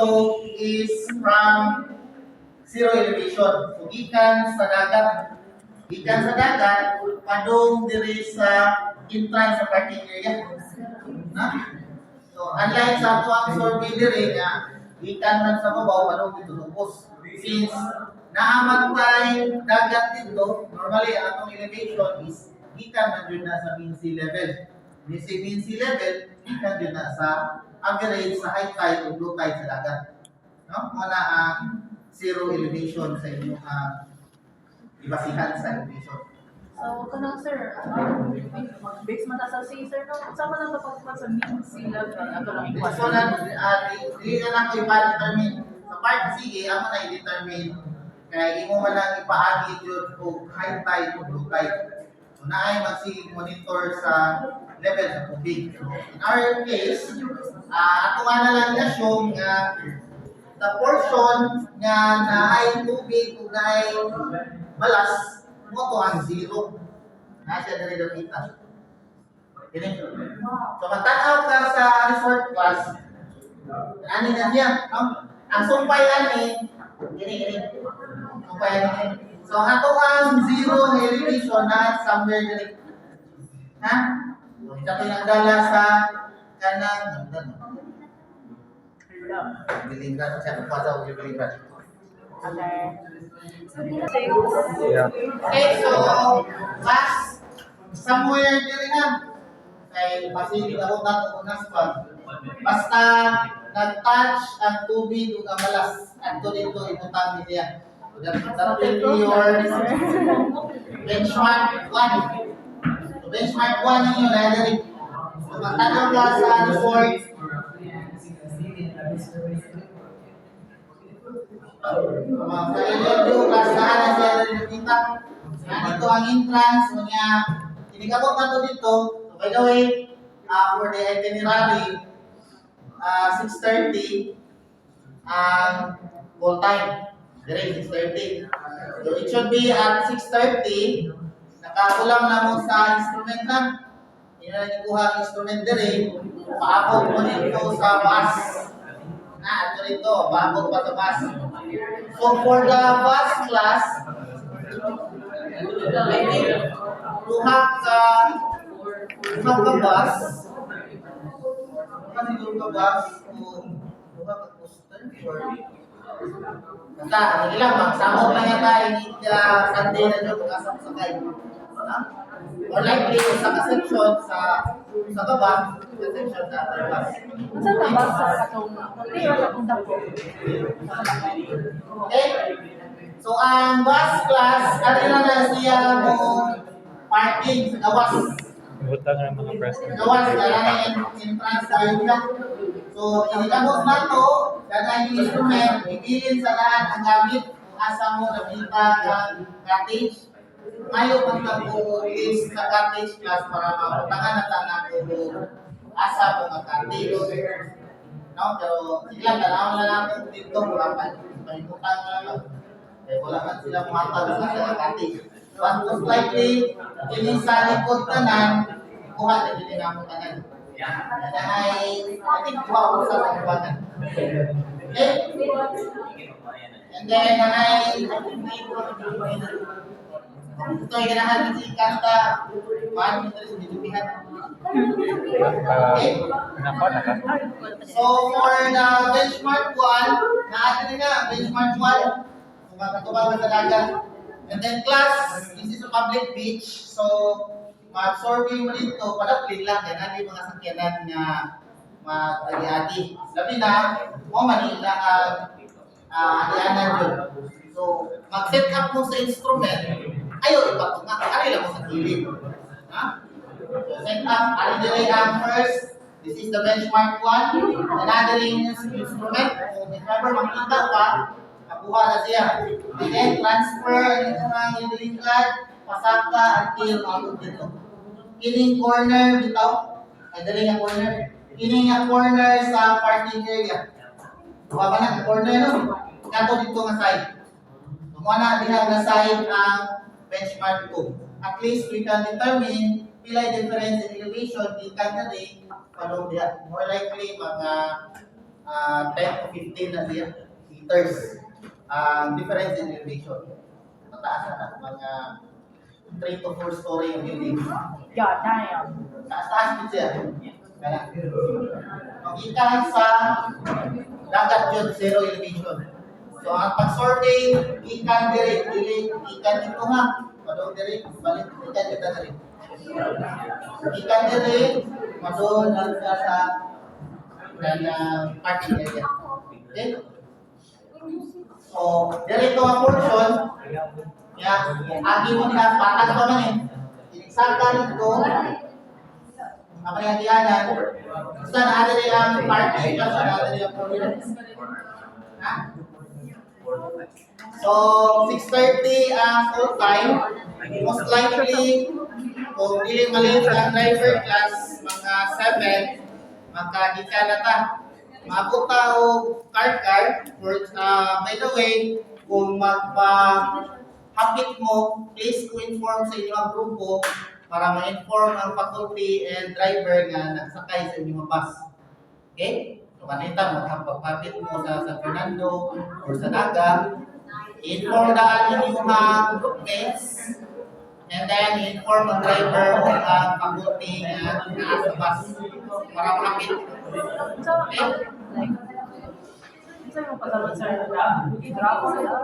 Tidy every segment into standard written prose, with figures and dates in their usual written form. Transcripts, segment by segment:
dito is from zero elevation. So, gikan sa dagat. Gikan sa dagat, padung diri sa entrance sa parking area. Na? So, unlike sa ato ang survey diri nga, gikan man sa babaw, padung dito lubos. Since naamatay dagat dito, normally ang atong elevation is gikan man yun na sa mean sea level. Mean sea level, gikan yun na sa average sa high tide o low tide sa dagat. No? Muna ang zero elevation sa inyong ibasihan sa elevation. So, kanang sir, base man sa sea, sir, no? Sama lang kapag sa mean sea level, ato lang This one, hindi na lang ko ipa-determine. Sa part C, ako na i-determine kaya imo man lang ipaagi yun o high tide o low tide. So, naay mag-monitor sa level sa tubig. So, in our case, ato nga na lang na-show nga the portion nga naay tubig o naay balas mo to ang zero. Nasa na rin kita. So, matanaw ka sa resort class, ano na niya, no? Ang sumpay ani, gini. Sumpay ani. So, ato ang zero elevation na somewhere diri. Ha? So, ito pinagdala sa kanang Bilingrat siya kumpasa o Bilingrat. Okay, so class somewhere diri na kay pasili ako nato unas pa. Basta nag-touch ang tubig ug ang balas adto dito ibutang niya. That will be your benchmark 1. So benchmark 1 ninyo na diri. So matanaw ka sa resort. Sa class na ana siya nakita. Dito ang entrance niya. Inikabot na to dito. So by the way, for the itinerary, 6:30 ang full time. Direct 6:30. So it should be at 6:30. Nakakulang na mo sa instrument na. Hindi na nikuha ang instrument dire. Paabot mo dito sa bus. Ito dito. Paabot pa sa bus. So for the bus class, I think to have the bus. Kasi yung bus buka ka poster or basta, hindi lang, magsamot lang yan tayo Sunday na dyan pag-asap sakay. Or likely, sa section sa baba, sa section sa other bus. Saan na ba sa atong dako? Okay? So, ang bus class, ano na siya mo parking sa gawas. Butang ng mga president. Gawas, kailangan entrance tayo siya. So, inikabot na to, kailangan yung instrument, ibilin sa lahat ang gamit, asa mo nabita ng cottage. Ngayon, pag nag-list sa cottage class para mabutangan na tanang asa mo ng cottage. No? Pero, sila, tanawin na lang kung dito, wala pa, palimutan na lang. Eh, wala man sila pumatag sa cottage. But most likely, ini sa likod tanan, kuha na din ang tanan. I think wow sa tanan. Okay? And then ito yung ganahan si Kanta. Paano ito sa bitubihan? Okay? So for the benchmark 1, natin nga, benchmark 1, kumakatubag sa dagat. And then class, this is a public beach. So, mag-survey mo dito, padapling lang. Yan, hindi mga sakyanan na mag-adi-adi. Sabi na, manila adi-anan yun. So, mag-set up mo sa instrument, ayaw ipatong nga. Ari lang mo sa kilid. So, set up, ari ang first. This is the benchmark 1. Another instrument. Kung ever makita pa, nakuha na siya. And then, transfer yung mga ililingkad, pasaka, until out dito. Kining corner bitaw. Ay, dali nga corner. Kining nga corner sa parking area. Kuha ba na corner, no? Kato dito nga side. Kumuha na diha nga side ang benchmark 2. At least we can determine pila difference in elevation di kan na rin palong diha. More likely mga 10 to 15 na siya meters. Ang difference in elevation. Mataas na mga 3 to 4 story yung building. God damn. Taas-taas din siya. Kaya, makita sa dagat yun, zero elevation. So, ang pag-survey, ikan dili, ikan dito ha. Padong diri, balik, ikan dito diri. Ikan diri, madon lang siya sa parking area. Okay? So, diri ito ang portion. Kaya, agi mo na, patag pa man eh. Iniksakan ito, mapayadianan. Basta na-adari ang parking, basta na-adari ang portion. Ha? So, 6:30 ang full time. Most likely, kung dili maliit ang driver class, mga 7, magkagika na ta. Maabot ta o car. By the way, kung magpa-hapit mo, please inform sa inyong grupo para ma-inform ang faculty and driver na nagsakay sa inyong bus. Okay? So, kanita, magpapapit mo sa San Fernando or sa Naga, inform daan inyong group mates, and then inform ang driver o ang faculty na nasa bus para makapit. So, like, saan yung pasalamat sir? I-drop sila?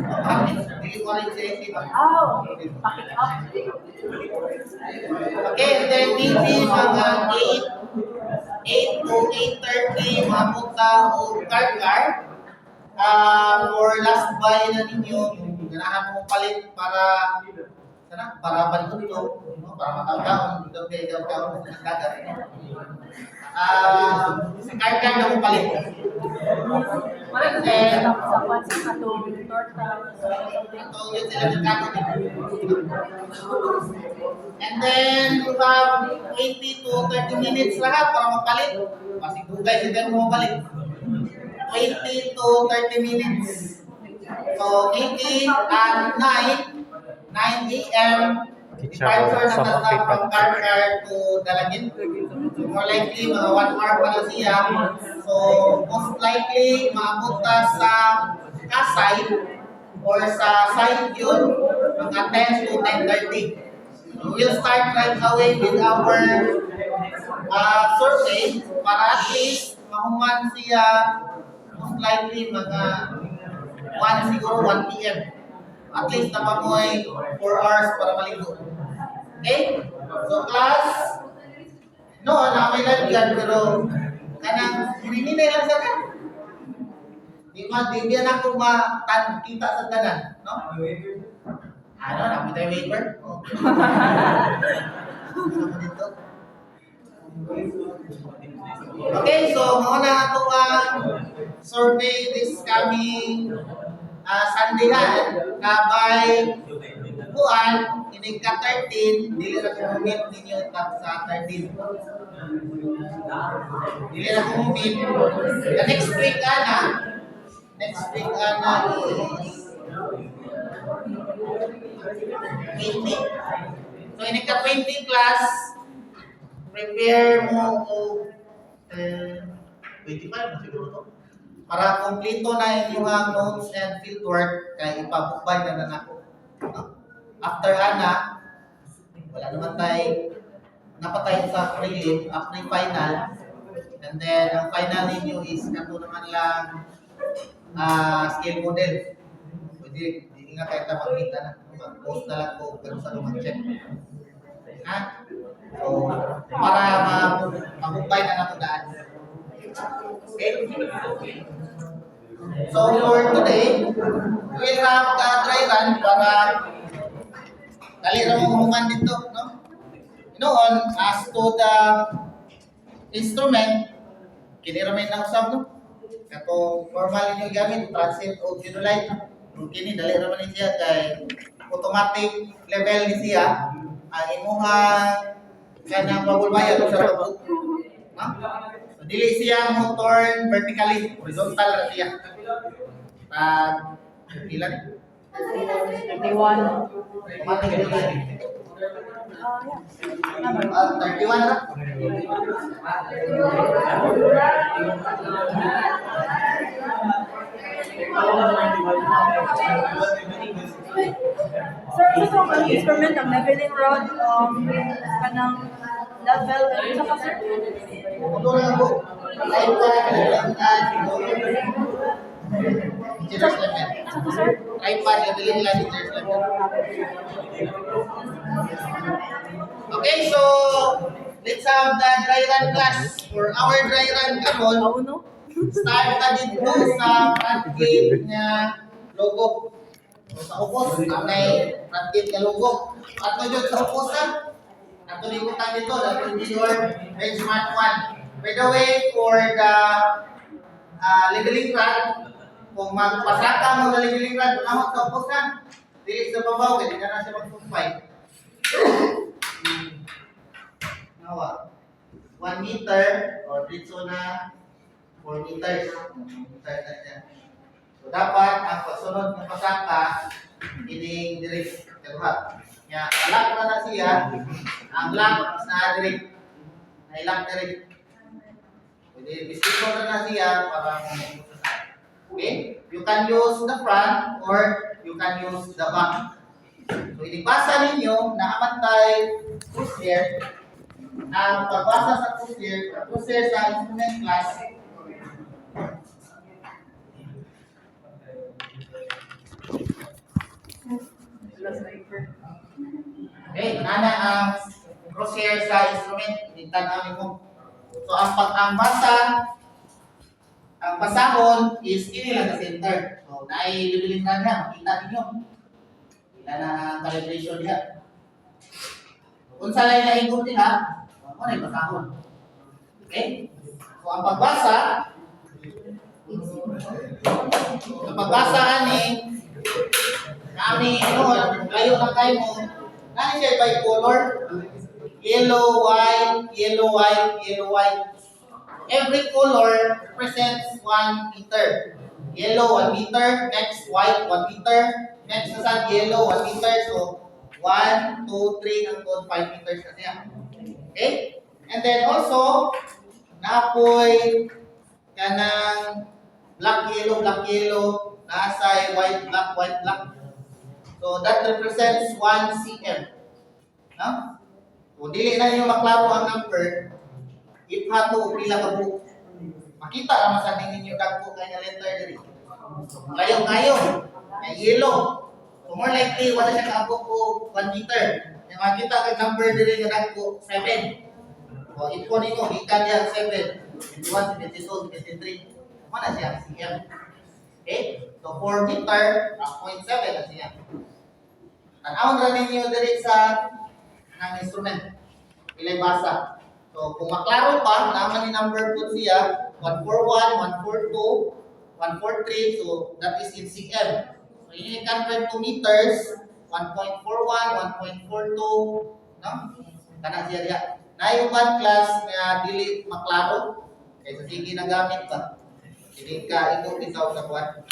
Makapit, hindi ko rin safety ba? Okay. Pack it up. Okay, and then maybe mga 8 to 8:30, mapunta o car. For last buy na ninyo, yung ganahan mo palit para balot to, para makakaon, dito kayo sa dagat. Sa car na mo palit. Wala na sila sa what's sa itong torta. So, yun sila ng dagat. And then, you have 20 to 30 minutes lahat para mapalit. Kasi dugay sila mo mapalit. 20 to 30 minutes. So, maybe at 9 a.m., departure na nasa from car to Dalagin. So, more likely, mga 1 hour pa na siya. So, most likely, maabot ta sa Kasay or sa side yun, mga 10 to 10:30. So, we'll start right away with our survey para at least mahuman siya most likely mga 1 p.m. At least napamoy 4 hours para maligo. Okay? So class, no, may lagyan pero kanang hininay lang sa kan. Di yan ako kita sa tanan, no? Ano, namin tayo waiver? Dito. Okay, so mauna ito ang survey this coming Sunday by buwan, inig ka 13, dili na kumumit ninyo sa 13. Dili na kumumit. The next week, is 20. So, inig ka 20 class, prepare mo o 25 na siguro to. Para kompleto na inyong notes and fieldwork kay ipabukbay na ako. After wala naman tayo napatay sa prelim, after final, and then ang final ninyo is kato naman lang scale model. Pwede, hindi nga tayo magkita na. Mag-post na lang ko kung saan mag-check. So, para mabukbay na natudaan. Okay? So, for today, we'll have dry run para dali na mong dito, no? Noon, as to the instrument, kiniramin na usap, no? Kato, normal nyo gamit, transit o unilite. Kini, dali naman siya kay automatic level ni siya. Ang imuhang kanang pabulbayan sa robot. No? So, dili siya mo turn vertically, horizontal na siya. Ilan? 31. Automatic level. 31 31 na? Sir, isa sa mga instrument ang leveling rod, kanang level, isa pa sir? Ito na po. Light pad, teacher's level. Isa pa sir? Light pad, leveling lang, teacher's level. Okay, so let's have the dry run class. For our dry run karon, Pauno? start na dito sa front gate niya logo. So, sa upos, may front gate nga logo. At yun sa upos na, ato libutan dito, that will be your benchmark 1. By the way, for the leveling rod, kung magpasaka mo na leveling rod, unahot sa upos na, dili sa babaw, kasi na siya magsumpay. Nawa, 1 meter, or dito na 4 meters. Meters na siya. So, dapat ang pagsunod ng pasaka, ining direct. Kaduha. Kaya, alak na siya, ang lock na direct. Na-lock direct. Pwede, bistiko na siya para okay? You can use the front or you can use the back. So, inibasa ninyo na amantay crosshair. Ang pagbasa sa crosshair sa instrument class, okay, nana ang crosshair sa instrument, itintan mo. So ang basahon is ini lang sa center. So nai-leveling na niya, makita ninyo. Ila na ang calibration niya. Kung sa lain na ikot nila, ano na yung basahon. Okay? So ang pagbasa, ani kami layo na kayo mo. Nani siya by color? Yellow, white, yellow, white, yellow, white. Every color represents 1 meter. Yellow 1 meter, next white 1 meter, next sa yellow 1 meter. So 1, 2, 3 hangtod 5 meters na siya. Okay? And then also napoy kanang black yellow, nasa white, black. So that represents 1 cm. No? Kung dili na niyo maklaro ang number, iphato pila ka buok. Makita naman sa ninyo dagko kay nga letter diri. Ngayon, ay yellow. So more likely wala siya kaabot ko 1 meter. Yung makita kay number diri nga dagko 7. O ipon nimo gikan diya 7. 21, 22, 23. Mana siya cm. Okay? So 4 meter, 0.7 na siya. Tanawon ra ninyo diri sa ng instrument. Ilay basa. So kung maklaro pa, naman ni number po siya 141, 142, 143. So that is in cm. So you can convert to meters, 1.41, 1.42, no? Kana siya diya. Nayuban class nga dili maklaro. Kaya sige na gamit pa. Hindi ka ikaw sa kuwan.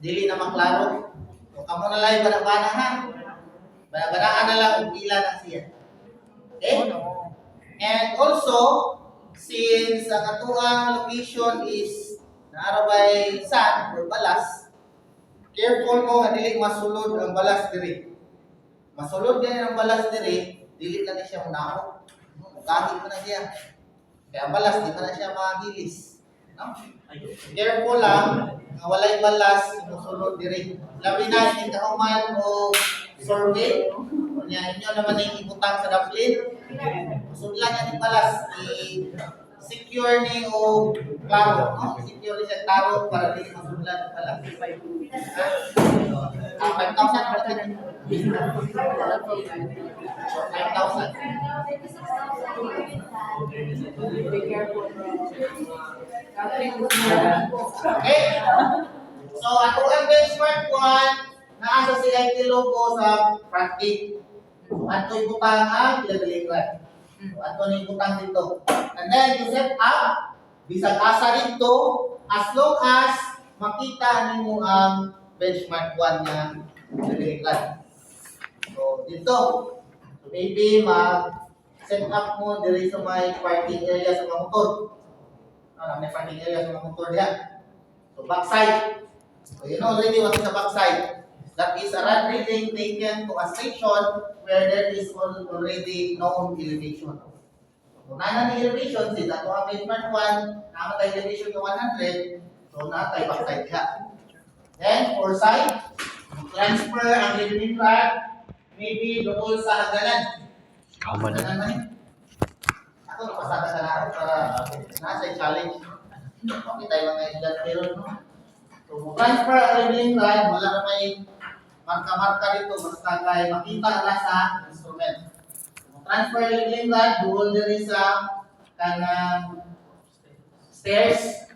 Dili na maklaro. So kamo na lang bana-bana ha. Bana-banaan na lang kung pila na siya. Okay? And also, since ang atuang location is naarabay sand or balas, careful mo nga dili masulod ang balas diri. Masulod din ang balas diri, dili na siya munao. Kahit pa na siya. Kaya ang balas, di pa na siya magilis. No? Careful lang, nga walay balas, masulod diri. Labi na, hindi kauman o survey. Kanya inyo naman yung ibutang sa daplin. Masulod lang yung balas. I-secure ni o klaro. No? Secure ni siya klaro para di masulod lang yung balas. 5,000. 5,000. Be careful. Okay? So, ato ang benchmark 1, naasa si IT logo sa front gate. So, ato ibutang ang leveling rod. So, ato ni ibutang dito. And then, you set up, bisag asa dito, as long as makita nimo ang benchmark 1 na leveling rod. So, dito. So, maybe mag-set up mo diri sa may parking area sa mga motor. may parking area sa mga motor diha. So backside. So you know already what is the backside. That is a rod reading taken to a station where there is already known elevation. So na ni elevation, since ato ang benchmark 1, namatay elevation ng 100, so natay backside diha. Then, foresight, transfer ang leveling rod, maybe doon sa hagdanan. Hagdanan man eh. Ako napasada sa ako para nasa challenge. Okay tayo mga edad pero no. So, transfer ang leveling rod, wala na may marka-marka dito basta kay makita na sa instrument. So, transfer ang leveling rod, doon diri sa kanang stairs.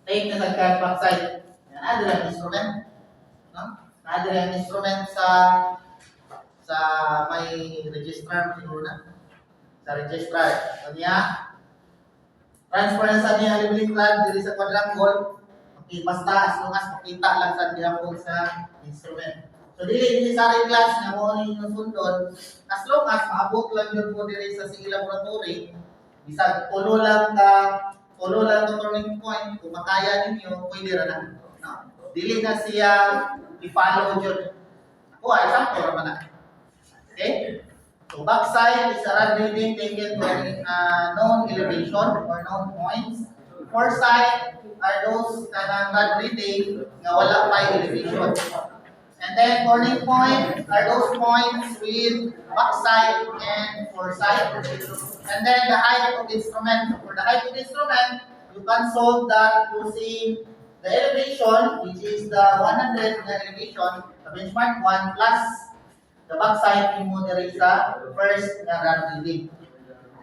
Take na sa backside. Ada ang instrument, no? Ada ang instrument sa may registrar siguro na. Sa registrar. Kanya transfer na sa niya leveling rod diri sa quadrangle. Okay, basta as long as makita lang sa diapog sa instrument. So dili sa class nga mo ni sundon, as long as maabot lang yun mo diri sa sige laboratory, bisag tulo lang ang turning point, kung makaya ninyo, pwede ra na. No? Dili na siya i-follow yun. Ako ay example naman na. Okay? So backside is a rod reading taken when known elevation or known points. Foresight are those kanang rod reading nga wala pa elevation. And then turning point are those points with backside and foresight. And then the height of the instrument. For the height of the instrument, you can solve that using the elevation, which is the 100 na elevation, the benchmark 1 plus the backside mo diri sa first na rod reading.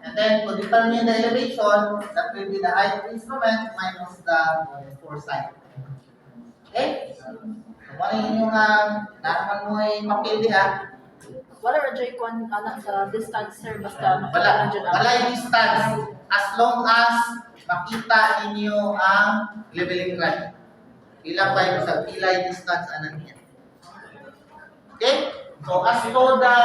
And then to determine the elevation, that will be the height of the instrument minus the foresight. Okay? So, ano yung naman mo ay papel diha? Wala ra jay kon anak sa distance sir basta makita Wala, lang dyan ang- wala yung distance as long as makita ninyo ang leveling rod. Ilang ba yung sa pilay distance anan niya. Okay? So as to the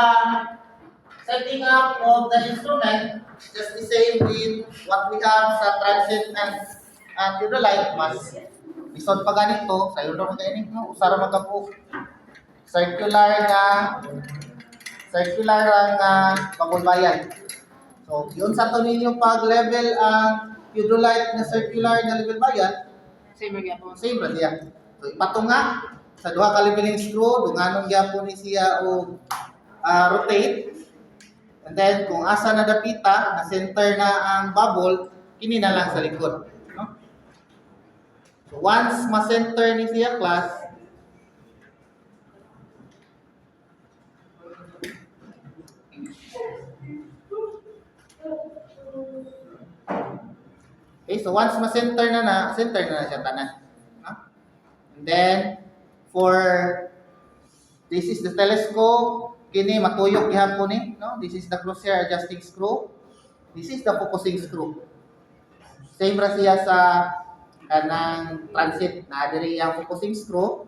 setting up of the instrument, just the same with what we have sa transit and theodolite, mas lisod pa ganito, sa iyo naman ganito, no? Usara magkapo. Circular ang pagulbayan. So, yun sa to ninyo pag level ang theodolite na circular na level bayan, same ra gyapon. same ra siya. So, ipatunga sa duha ka leveling screw, dunganon gyapon ni siya o rotate. And then, kung asa na dapita, na center na ang bubble, kini na lang sa likod. No? So, once ma-center ni siya class, okay, so once ma-center na siya tanan. No? And then, for this is the telescope, kini matuyok gihapon ni, no? This is the crosshair adjusting screw. This is the focusing screw. Same ra siya sa kanang transit na adiri yang focusing screw.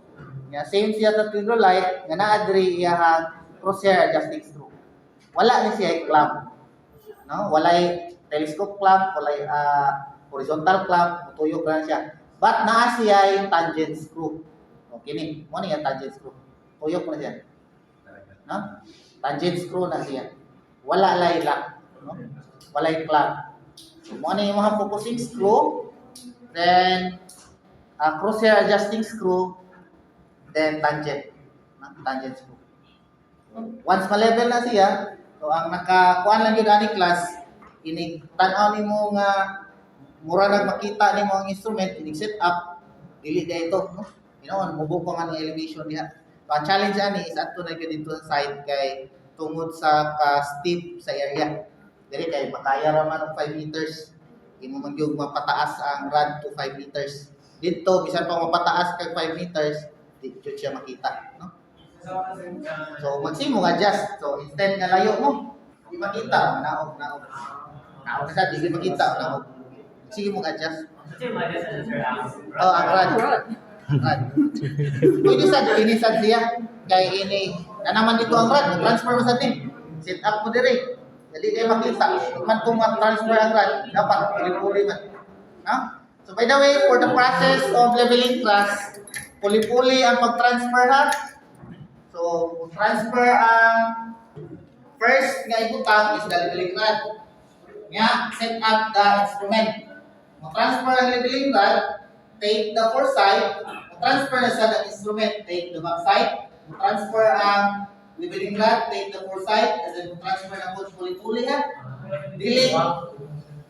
Ya same siya sa theodolite nga naa adiri iyang crosshair adjusting screw. Wala ni siya clamp. No? Walay telescope clamp, walay horizontal clamp, matuyok ra siya. But naa siya yung tangent screw. Okay ni, mo ni ang tangent screw. Tuyok na siya. No? Tangent screw na siya. Wala lay lock, no? Walay clamp. So, mo ni yung mga focusing screw, then crosshair adjusting screw, then tangent. Tangent screw. Once ma-level na siya, so ang nakakuan lang yun ani class, ini tan-aw nimo nga mura nag makita nimo ang instrument, ini set up, dili na ito, no? Inoon mubo pa man ang elevation diha. So ang challenge ani is adto na gyud dito sa side kay tungod sa ka-steep sa area. Dili kay makaya ra man og 5 meters. Imo man gyud mapataas ang rod to 5 meters. Dito bisan pa mapataas kag 5 meters, di jud siya makita, no? So magsimo adjust. So instead nga layo mo, di makita, naog. Naog sa di makita, naog. Sige mo adjust. Oh, ang rod. Rod. Pwede sa ini sa siya kay ini na naman dito ang rod, transfer mo sa din. Set up mo dire. Dili kay makita. Man kung ma-transfer ang rod, dapat puli-puli man. No? So by the way, for the process of leveling class, puli-puli ang pag-transfer ha. So, transfer ang first nga ibutang is the leveling rod. Nga, set up the instrument. Mag-transfer ang leveling rod, take the foresight, transfer na sa instrument, take the backside, transfer ang leveling rod, take the foresight, and then transfer ng puli-puli ha.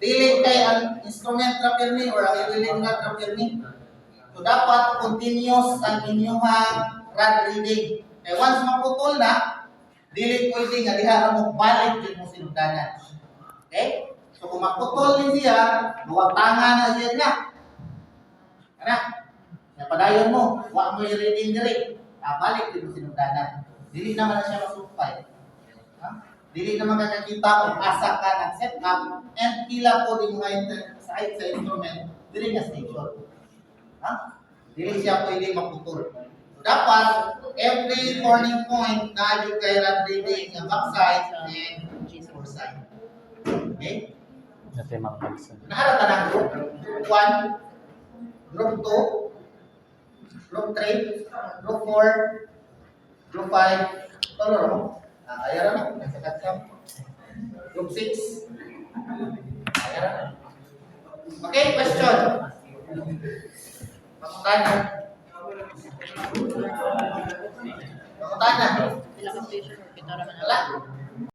Dili kay ang instrument na pirmi or ang leveling rod na pirmi. So dapat continuous ang inyong rod reading. Kaya once maputol na, dili pwede nga diha mo balik yung sinugdanan. Okay? So kung maputol din siya, buwatangan na siya niya. Ano? Napadayon mo, huwag mo yung reading diri. Balik yung sinugdanan. Dili naman na siya masupay. Dili naman kakakita kung asa ka ng setup and pila po din mga sa instrument dili nga station. Dili siya pwede maputol. So, dapat every turning point na yung kay rod reading ang backside and foresight. Okay? Natin mga person. Naharata ng group 1, group 2, group 3, group 4, group 5, tolor mo. Ayaran na, nagsakat ka. Group 6. Ayaran na. Okay, question. Pamuntahan na. Pamuntahan na. Pinaka-station or kita raman Wala.